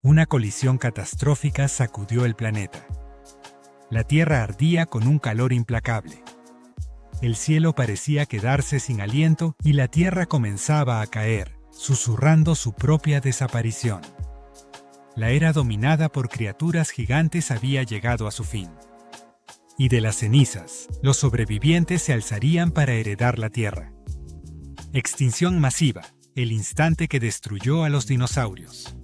Una colisión catastrófica sacudió el planeta. La Tierra ardía con un calor implacable. El cielo parecía quedarse sin aliento y la Tierra comenzaba a caer, susurrando su propia desaparición. La era dominada por criaturas gigantes había llegado a su fin. Y de las cenizas, los sobrevivientes se alzarían para heredar la Tierra. Extinción masiva, el instante que destruyó a los dinosaurios.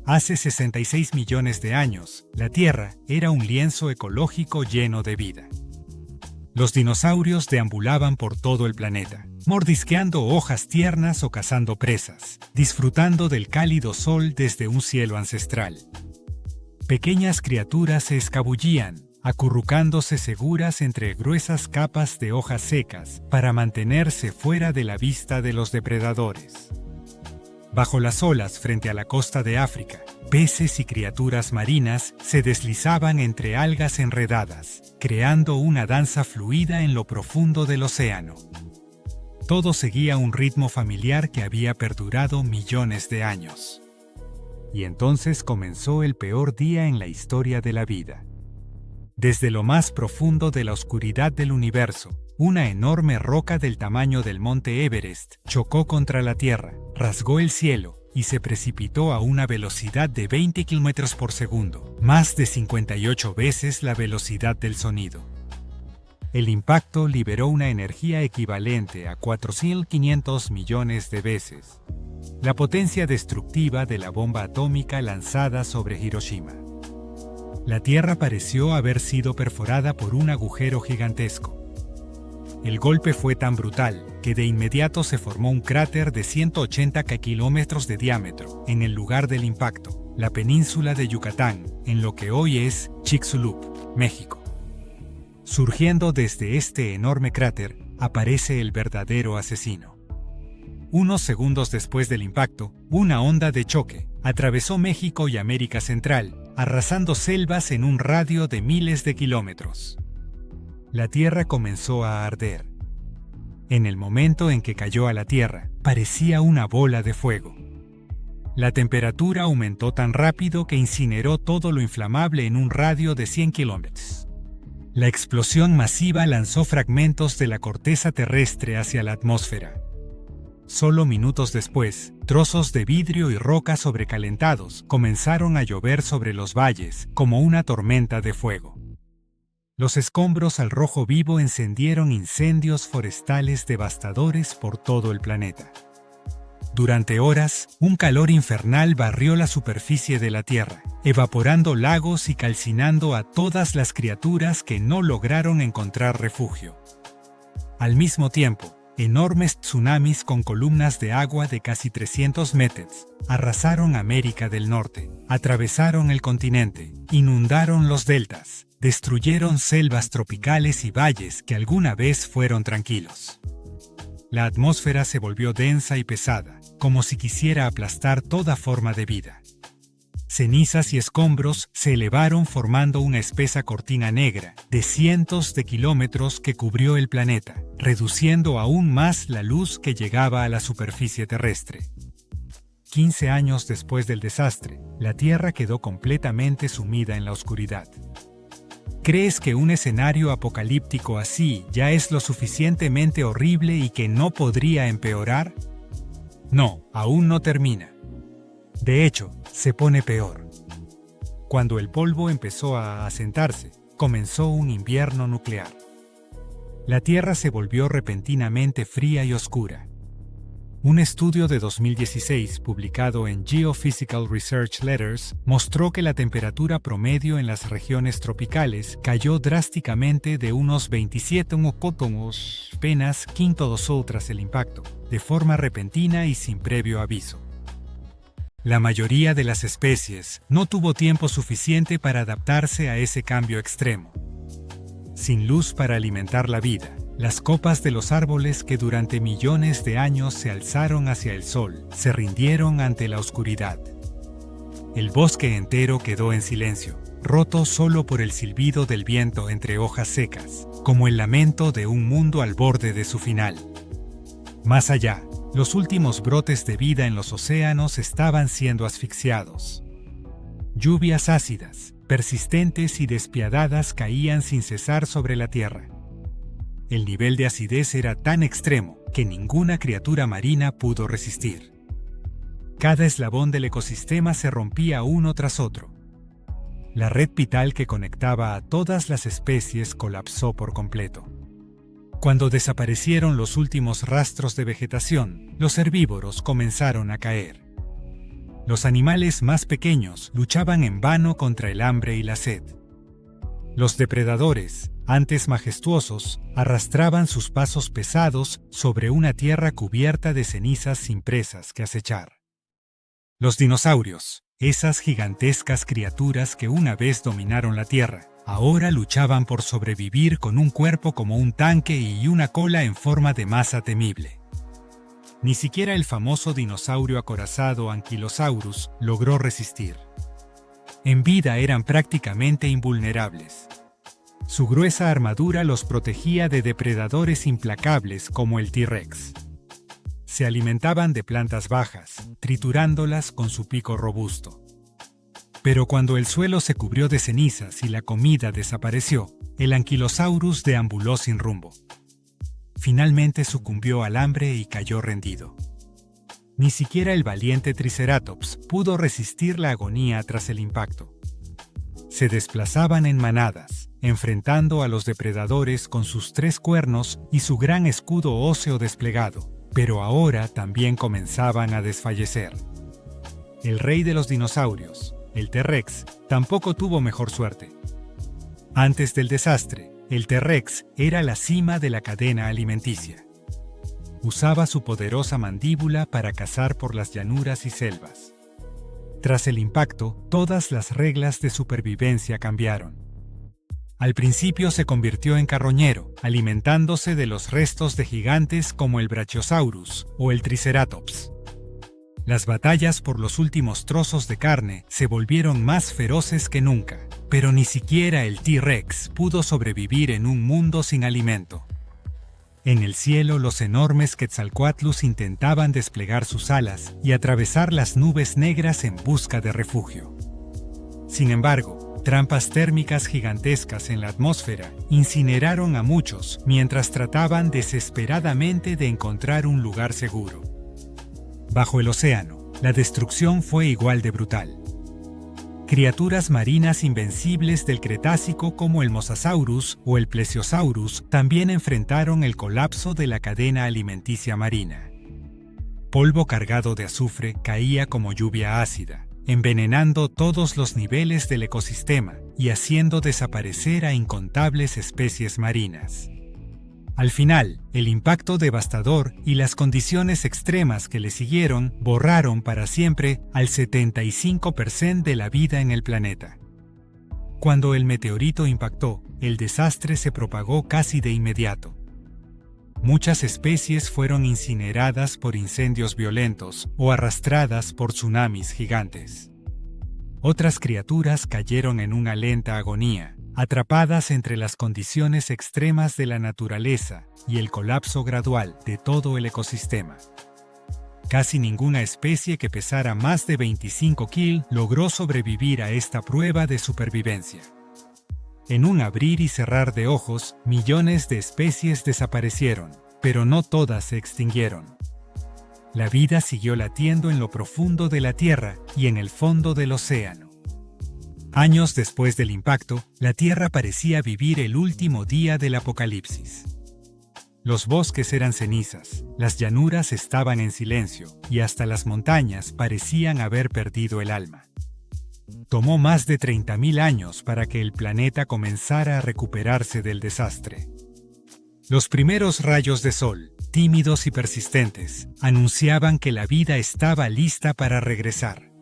Hace 66 millones de años, la Tierra era un lienzo ecológico lleno de vida. Los dinosaurios deambulaban por todo el planeta, mordisqueando hojas tiernas o cazando presas, disfrutando del cálido sol desde un cielo ancestral. Pequeñas criaturas se escabullían, acurrucándose seguras entre gruesas capas de hojas secas para mantenerse fuera de la vista de los depredadores. Bajo las olas frente a la costa de África, peces y criaturas marinas se deslizaban entre algas enredadas, creando una danza fluida en lo profundo del océano. Todo seguía un ritmo familiar que había perdurado millones de años. Y entonces comenzó el peor día en la historia de la vida. Desde lo más profundo de la oscuridad del universo, una enorme roca del tamaño del monte Everest chocó contra la Tierra, rasgó el cielo y se precipitó a una velocidad de 20 km por segundo, más de 58 veces la velocidad del sonido. El impacto liberó una energía equivalente a 4.500 millones de veces la potencia destructiva de la bomba atómica lanzada sobre Hiroshima. La Tierra pareció haber sido perforada por un agujero gigantesco. El golpe fue tan brutal que de inmediato se formó un cráter de 180 kilómetros de diámetro en el lugar del impacto, la península de Yucatán, en lo que hoy es Chicxulub, México. Surgiendo desde este enorme cráter, aparece el verdadero asesino. Unos segundos después del impacto, una onda de choque atravesó México y América Central, arrasando selvas en un radio de miles de kilómetros. La Tierra comenzó a arder. En el momento en que cayó a la Tierra, parecía una bola de fuego. La temperatura aumentó tan rápido que incineró todo lo inflamable en un radio de 100 kilómetros. La explosión masiva lanzó fragmentos de la corteza terrestre hacia la atmósfera. Solo minutos después, trozos de vidrio y roca sobrecalentados comenzaron a llover sobre los valles como una tormenta de fuego. Los escombros al rojo vivo encendieron incendios forestales devastadores por todo el planeta. Durante horas, un calor infernal barrió la superficie de la Tierra, evaporando lagos y calcinando a todas las criaturas que no lograron encontrar refugio. Al mismo tiempo, enormes tsunamis con columnas de agua de casi 300 metros arrasaron América del Norte, atravesaron el continente, inundaron los deltas, destruyeron selvas tropicales y valles que alguna vez fueron tranquilos. La atmósfera se volvió densa y pesada, como si quisiera aplastar toda forma de vida. Cenizas y escombros se elevaron formando una espesa cortina negra de cientos de kilómetros que cubrió el planeta, reduciendo aún más la luz que llegaba a la superficie terrestre. 15 años después del desastre, la Tierra quedó completamente sumida en la oscuridad. ¿Crees que un escenario apocalíptico así ya es lo suficientemente horrible y que no podría empeorar? No, aún no termina. De hecho, se pone peor. Cuando el polvo empezó a asentarse, comenzó un invierno nuclear. La Tierra se volvió repentinamente fría y oscura. Un estudio de 2016 publicado en Geophysical Research Letters mostró que la temperatura promedio en las regiones tropicales cayó drásticamente de unos 27 grados apenas quinto sol tras el impacto, de forma repentina y sin previo aviso. La mayoría de las especies no tuvo tiempo suficiente para adaptarse a ese cambio extremo. Sin luz para alimentar la vida, las copas de los árboles que durante millones de años se alzaron hacia el sol se rindieron ante la oscuridad. El bosque entero quedó en silencio, roto solo por el silbido del viento entre hojas secas, como el lamento de un mundo al borde de su final. Más allá, los últimos brotes de vida en los océanos estaban siendo asfixiados. Lluvias ácidas, persistentes y despiadadas caían sin cesar sobre la tierra. El nivel de acidez era tan extremo que ninguna criatura marina pudo resistir. Cada eslabón del ecosistema se rompía uno tras otro. La red vital que conectaba a todas las especies colapsó por completo. Cuando desaparecieron los últimos rastros de vegetación, los herbívoros comenzaron a caer. Los animales más pequeños luchaban en vano contra el hambre y la sed. Los depredadores, antes majestuosos, arrastraban sus pasos pesados sobre una tierra cubierta de cenizas sin presas que acechar. Los dinosaurios, esas gigantescas criaturas que una vez dominaron la tierra, ahora luchaban por sobrevivir con un cuerpo como un tanque y una cola en forma de masa temible. Ni siquiera el famoso dinosaurio acorazado Ankylosaurus logró resistir. En vida eran prácticamente invulnerables. Su gruesa armadura los protegía de depredadores implacables como el T-Rex. Se alimentaban de plantas bajas, triturándolas con su pico robusto. Pero cuando el suelo se cubrió de cenizas y la comida desapareció, el Ankylosaurus deambuló sin rumbo. Finalmente sucumbió al hambre y cayó rendido. Ni siquiera el valiente Triceratops pudo resistir la agonía tras el impacto. Se desplazaban en manadas, enfrentando a los depredadores con sus 3 cuernos y su gran escudo óseo desplegado, pero ahora también comenzaban a desfallecer. El rey de los dinosaurios, el T-Rex, tampoco tuvo mejor suerte. Antes del desastre, el T-Rex era la cima de la cadena alimenticia. Usaba su poderosa mandíbula para cazar por las llanuras y selvas. Tras el impacto, todas las reglas de supervivencia cambiaron. Al principio se convirtió en carroñero, alimentándose de los restos de gigantes como el Brachiosaurus o el Triceratops. Las batallas por los últimos trozos de carne se volvieron más feroces que nunca, pero ni siquiera el T-Rex pudo sobrevivir en un mundo sin alimento. En el cielo, los enormes Quetzalcóatlus intentaban desplegar sus alas y atravesar las nubes negras en busca de refugio. Sin embargo, trampas térmicas gigantescas en la atmósfera incineraron a muchos mientras trataban desesperadamente de encontrar un lugar seguro. Bajo el océano, la destrucción fue igual de brutal. Criaturas marinas invencibles del Cretácico como el Mosasaurus o el Plesiosaurus también enfrentaron el colapso de la cadena alimenticia marina. Polvo cargado de azufre caía como lluvia ácida, envenenando todos los niveles del ecosistema y haciendo desaparecer a incontables especies marinas. Al final, el impacto devastador y las condiciones extremas que le siguieron borraron para siempre al 75% de la vida en el planeta. Cuando el meteorito impactó, el desastre se propagó casi de inmediato. Muchas especies fueron incineradas por incendios violentos o arrastradas por tsunamis gigantes. Otras criaturas cayeron en una lenta agonía, atrapadas entre las condiciones extremas de la naturaleza y el colapso gradual de todo el ecosistema. Casi ninguna especie que pesara más de 25 kg logró sobrevivir a esta prueba de supervivencia. En un abrir y cerrar de ojos, millones de especies desaparecieron, pero no todas se extinguieron. La vida siguió latiendo en lo profundo de la Tierra y en el fondo del océano. Años después del impacto, la Tierra parecía vivir el último día del apocalipsis. Los bosques eran cenizas, las llanuras estaban en silencio y hasta las montañas parecían haber perdido el alma. Tomó más de 30.000 años para que el planeta comenzara a recuperarse del desastre. Los primeros rayos de sol, tímidos y persistentes, anunciaban que la vida estaba lista para regresar.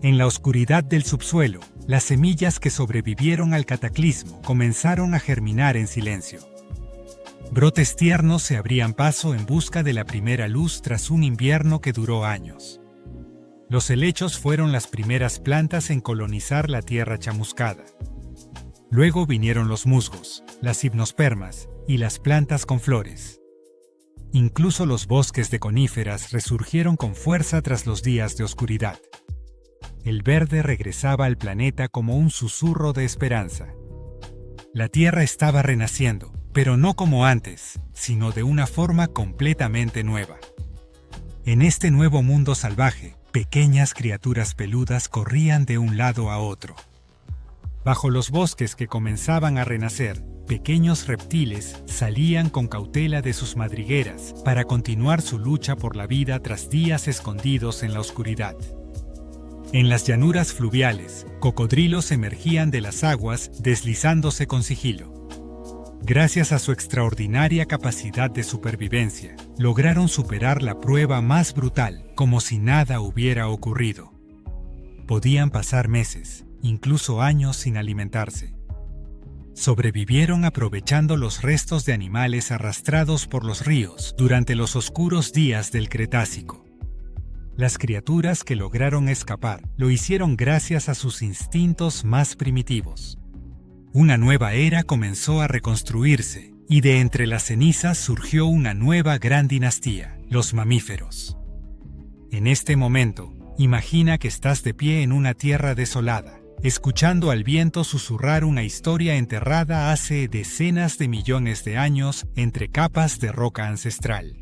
En la oscuridad del subsuelo, las semillas que sobrevivieron al cataclismo comenzaron a germinar en silencio. Brotes tiernos se abrían paso en busca de la primera luz tras un invierno que duró años. Los helechos fueron las primeras plantas en colonizar la tierra chamuscada. Luego vinieron los musgos, las gimnospermas y las plantas con flores. Incluso los bosques de coníferas resurgieron con fuerza tras los días de oscuridad. el verde regresaba al planeta como un susurro de esperanza. La Tierra estaba renaciendo, pero no como antes, sino de una forma completamente nueva. En este nuevo mundo salvaje, pequeñas criaturas peludas corrían de un lado a otro. Bajo los bosques que comenzaban a renacer, pequeños reptiles salían con cautela de sus madrigueras para continuar su lucha por la vida tras días escondidos en la oscuridad. En las llanuras fluviales, cocodrilos emergían de las aguas deslizándose con sigilo. Gracias a su extraordinaria capacidad de supervivencia, lograron superar la prueba más brutal, como si nada hubiera ocurrido. Podían pasar meses, incluso años sin alimentarse. Sobrevivieron aprovechando los restos de animales arrastrados por los ríos durante los oscuros días del Cretácico. Las criaturas que lograron escapar lo hicieron gracias a sus instintos más primitivos. Una nueva era comenzó a reconstruirse, y de entre las cenizas surgió una nueva gran dinastía, los mamíferos. En este momento, imagina que estás de pie en una tierra desolada, escuchando al viento susurrar una historia enterrada hace decenas de millones de años entre capas de roca ancestral.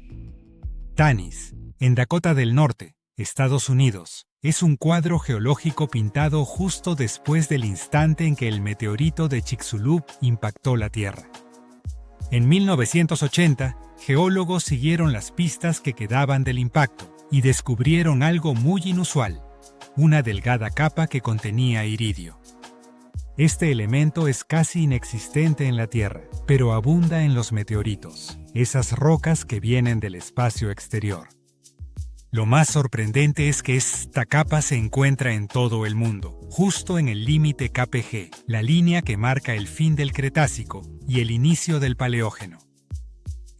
Tanis, en Dakota del Norte, Estados Unidos, es un cuadro geológico pintado justo después del instante en que el meteorito de Chicxulub impactó la Tierra. En 1980, geólogos siguieron las pistas que quedaban del impacto y descubrieron algo muy inusual: una delgada capa que contenía iridio. Este elemento es casi inexistente en la Tierra, pero abunda en los meteoritos, esas rocas que vienen del espacio exterior. Lo más sorprendente es que esta capa se encuentra en todo el mundo, justo en el límite KPG, la línea que marca el fin del Cretácico y el inicio del Paleógeno.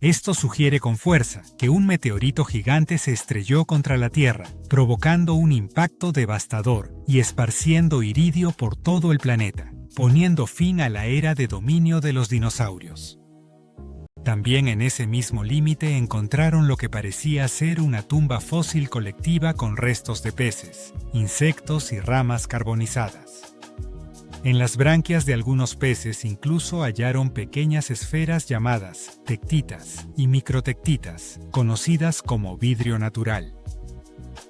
Esto sugiere con fuerza que un meteorito gigante se estrelló contra la Tierra, provocando un impacto devastador y esparciendo iridio por todo el planeta, poniendo fin a la era de dominio de los dinosaurios. También en ese mismo límite encontraron lo que parecía ser una tumba fósil colectiva con restos de peces, insectos y ramas carbonizadas. En las branquias de algunos peces incluso hallaron pequeñas esferas llamadas tectitas y microtectitas, conocidas como vidrio natural.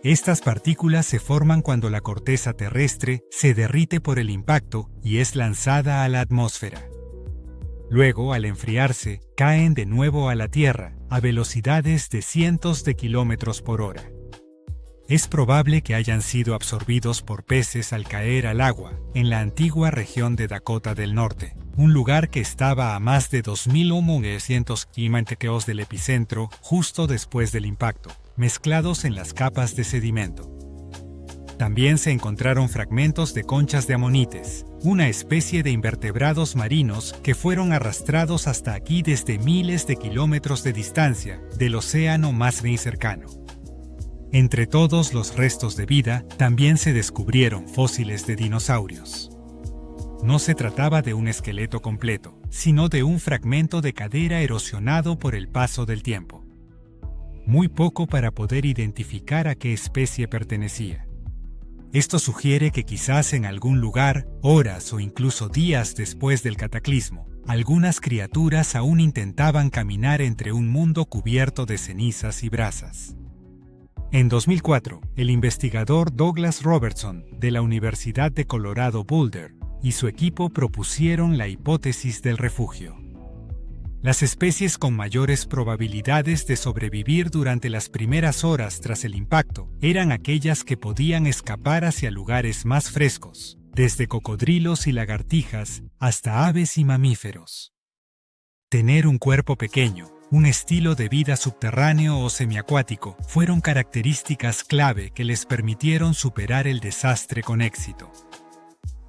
Estas partículas se forman cuando la corteza terrestre se derrite por el impacto y es lanzada a la atmósfera. Luego, al enfriarse, caen de nuevo a la Tierra, a velocidades de cientos de kilómetros por hora. Es probable que hayan sido absorbidos por peces al caer al agua, en la antigua región de Dakota del Norte, un lugar que estaba a más de 2.900 kilómetros del epicentro justo después del impacto, mezclados en las capas de sedimento. También se encontraron fragmentos de conchas de amonites, una especie de invertebrados marinos que fueron arrastrados hasta aquí desde miles de kilómetros de distancia del océano más bien cercano. Entre todos los restos de vida, también se descubrieron fósiles de dinosaurios. No se trataba de un esqueleto completo, sino de un fragmento de cadera erosionado por el paso del tiempo. Muy poco para poder identificar a qué especie pertenecía. Esto sugiere que quizás en algún lugar, horas o incluso días después del cataclismo, algunas criaturas aún intentaban caminar entre un mundo cubierto de cenizas y brasas. En 2004, el investigador Douglas Robertson, de la Universidad de Colorado Boulder, y su equipo propusieron la hipótesis del refugio. Las especies con mayores probabilidades de sobrevivir durante las primeras horas tras el impacto eran aquellas que podían escapar hacia lugares más frescos, desde cocodrilos y lagartijas hasta aves y mamíferos. Tener un cuerpo pequeño, un estilo de vida subterráneo o semiacuático fueron características clave que les permitieron superar el desastre con éxito.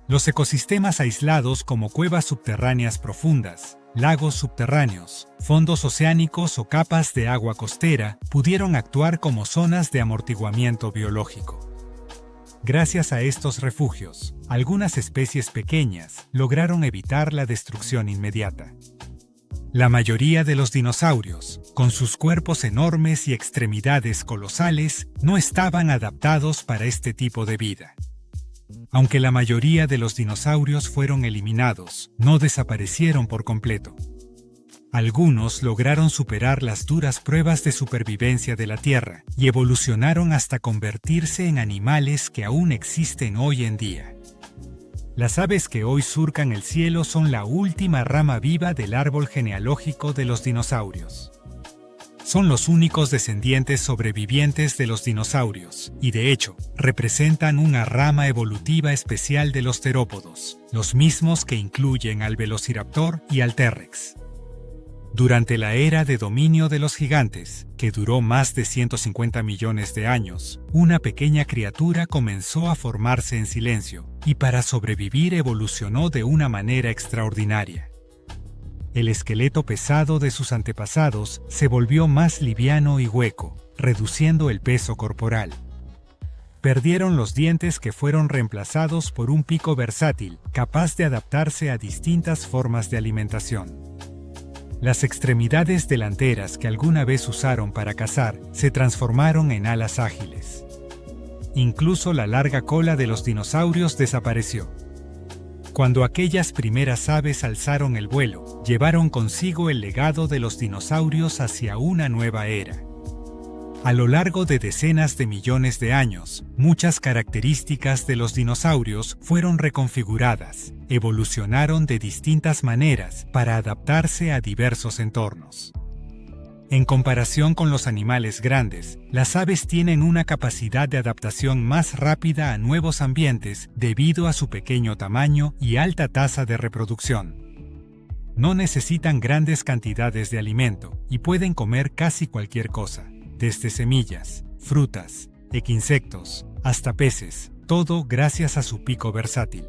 Los ecosistemas aislados como cuevas subterráneas profundas, lagos subterráneos, fondos oceánicos o capas de agua costera pudieron actuar como zonas de amortiguamiento biológico. Gracias a estos refugios, algunas especies pequeñas lograron evitar la destrucción inmediata. La mayoría de los dinosaurios, con sus cuerpos enormes y extremidades colosales, no estaban adaptados para este tipo de vida. Aunque la mayoría de los dinosaurios fueron eliminados, no desaparecieron por completo. Algunos lograron superar las duras pruebas de supervivencia de la Tierra y evolucionaron hasta convertirse en animales que aún existen hoy en día. Las aves que hoy surcan el cielo son la última rama viva del árbol genealógico de los dinosaurios. Son los únicos descendientes sobrevivientes de los dinosaurios y, de hecho, representan una rama evolutiva especial de los terópodos, los mismos que incluyen al Velociraptor y al T-Rex. Durante la era de dominio de los gigantes, que duró más de 150 millones de años, una pequeña criatura comenzó a formarse en silencio y para sobrevivir evolucionó de una manera extraordinaria. El esqueleto pesado de sus antepasados se volvió más liviano y hueco, reduciendo el peso corporal. Perdieron los dientes que fueron reemplazados por un pico versátil, capaz de adaptarse a distintas formas de alimentación. Las extremidades delanteras que alguna vez usaron para cazar se transformaron en alas ágiles. Incluso la larga cola de los dinosaurios desapareció. Cuando aquellas primeras aves alzaron el vuelo, llevaron consigo el legado de los dinosaurios hacia una nueva era. A lo largo de decenas de millones de años, muchas características de los dinosaurios fueron reconfiguradas, evolucionaron de distintas maneras para adaptarse a diversos entornos. En comparación con los animales grandes, las aves tienen una capacidad de adaptación más rápida a nuevos ambientes debido a su pequeño tamaño y alta tasa de reproducción. No necesitan grandes cantidades de alimento y pueden comer casi cualquier cosa, desde semillas, frutas, insectos, hasta peces, todo gracias a su pico versátil.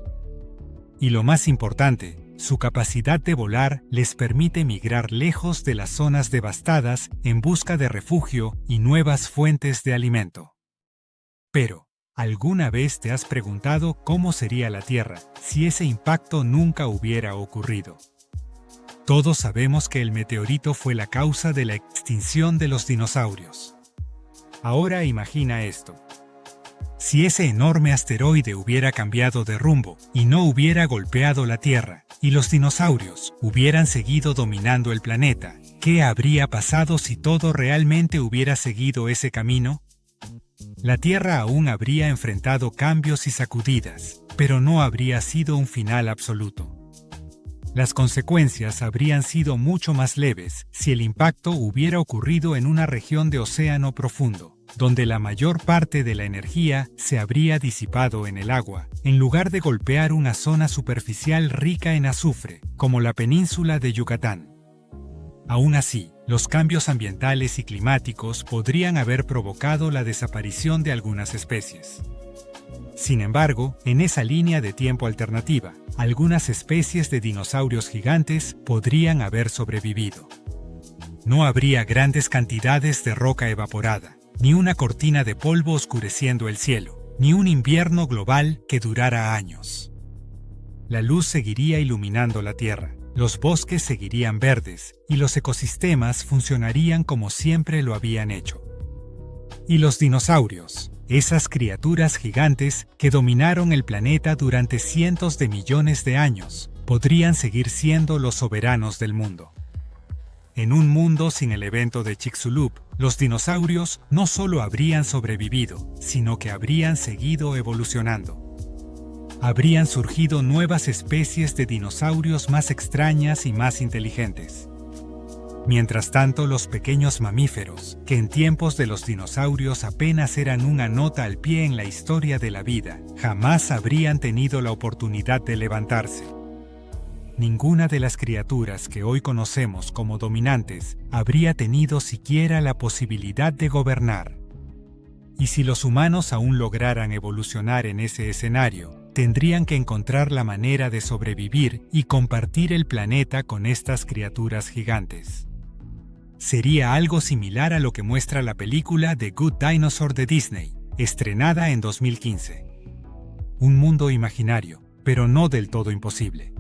Y lo más importante, su capacidad de volar les permite migrar lejos de las zonas devastadas en busca de refugio y nuevas fuentes de alimento. Pero, ¿alguna vez te has preguntado cómo sería la Tierra si ese impacto nunca hubiera ocurrido? Todos sabemos que el meteorito fue la causa de la extinción de los dinosaurios. Ahora imagina esto. Si ese enorme asteroide hubiera cambiado de rumbo y no hubiera golpeado la Tierra, y los dinosaurios hubieran seguido dominando el planeta, ¿qué habría pasado si todo realmente hubiera seguido ese camino? La Tierra aún habría enfrentado cambios y sacudidas, pero no habría sido un final absoluto. Las consecuencias habrían sido mucho más leves si el impacto hubiera ocurrido en una región de océano profundo, donde la mayor parte de la energía se habría disipado en el agua, en lugar de golpear una zona superficial rica en azufre, como la península de Yucatán. Aún así, los cambios ambientales y climáticos podrían haber provocado la desaparición de algunas especies. Sin embargo, en esa línea de tiempo alternativa, algunas especies de dinosaurios gigantes podrían haber sobrevivido. No habría grandes cantidades de roca evaporada, ni una cortina de polvo oscureciendo el cielo, ni un invierno global que durara años. La luz seguiría iluminando la Tierra, los bosques seguirían verdes y los ecosistemas funcionarían como siempre lo habían hecho. Y los dinosaurios, esas criaturas gigantes que dominaron el planeta durante cientos de millones de años, podrían seguir siendo los soberanos del mundo. En un mundo sin el evento de Chicxulub, los dinosaurios no solo habrían sobrevivido, sino que habrían seguido evolucionando. Habrían surgido nuevas especies de dinosaurios más extrañas y más inteligentes. Mientras tanto, los pequeños mamíferos, que en tiempos de los dinosaurios apenas eran una nota al pie en la historia de la vida, jamás habrían tenido la oportunidad de levantarse. Ninguna de las criaturas que hoy conocemos como dominantes habría tenido siquiera la posibilidad de gobernar. Y si los humanos aún lograran evolucionar en ese escenario, tendrían que encontrar la manera de sobrevivir y compartir el planeta con estas criaturas gigantes. Sería algo similar a lo que muestra la película The Good Dinosaur de Disney, estrenada en 2015. Un mundo imaginario, pero no del todo imposible.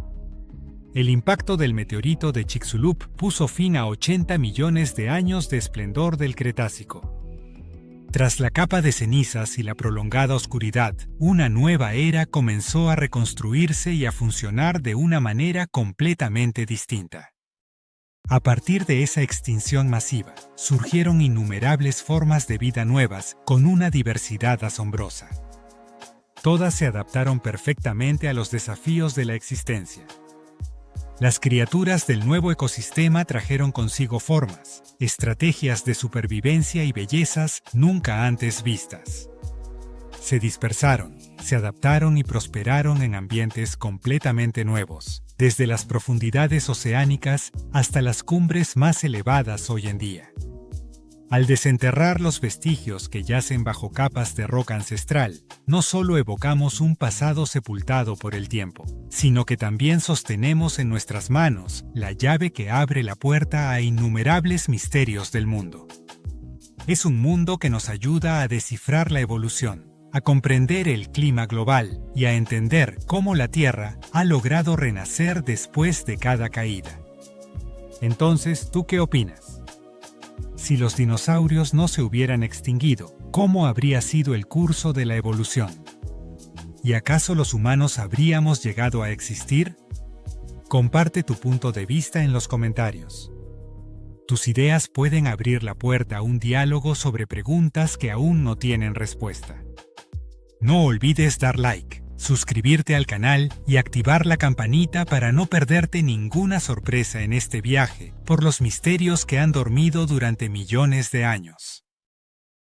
El impacto del meteorito de Chicxulub puso fin a 80 millones de años de esplendor del Cretácico. Tras la capa de cenizas y la prolongada oscuridad, una nueva era comenzó a reconstruirse y a funcionar de una manera completamente distinta. A partir de esa extinción masiva, surgieron innumerables formas de vida nuevas con una diversidad asombrosa. Todas se adaptaron perfectamente a los desafíos de la existencia. Las criaturas del nuevo ecosistema trajeron consigo formas, estrategias de supervivencia y bellezas nunca antes vistas. Se dispersaron, se adaptaron y prosperaron en ambientes completamente nuevos, desde las profundidades oceánicas hasta las cumbres más elevadas hoy en día. Al desenterrar los vestigios que yacen bajo capas de roca ancestral, no solo evocamos un pasado sepultado por el tiempo, sino que también sostenemos en nuestras manos la llave que abre la puerta a innumerables misterios del mundo. Es un mundo que nos ayuda a descifrar la evolución, a comprender el clima global y a entender cómo la Tierra ha logrado renacer después de cada caída. Entonces, ¿tú qué opinas? Si los dinosaurios no se hubieran extinguido, ¿cómo habría sido el curso de la evolución? ¿Y acaso los humanos habríamos llegado a existir? Comparte tu punto de vista en los comentarios. Tus ideas pueden abrir la puerta a un diálogo sobre preguntas que aún no tienen respuesta. No olvides dar like, suscribirte al canal y activar la campanita para no perderte ninguna sorpresa en este viaje por los misterios que han dormido durante millones de años.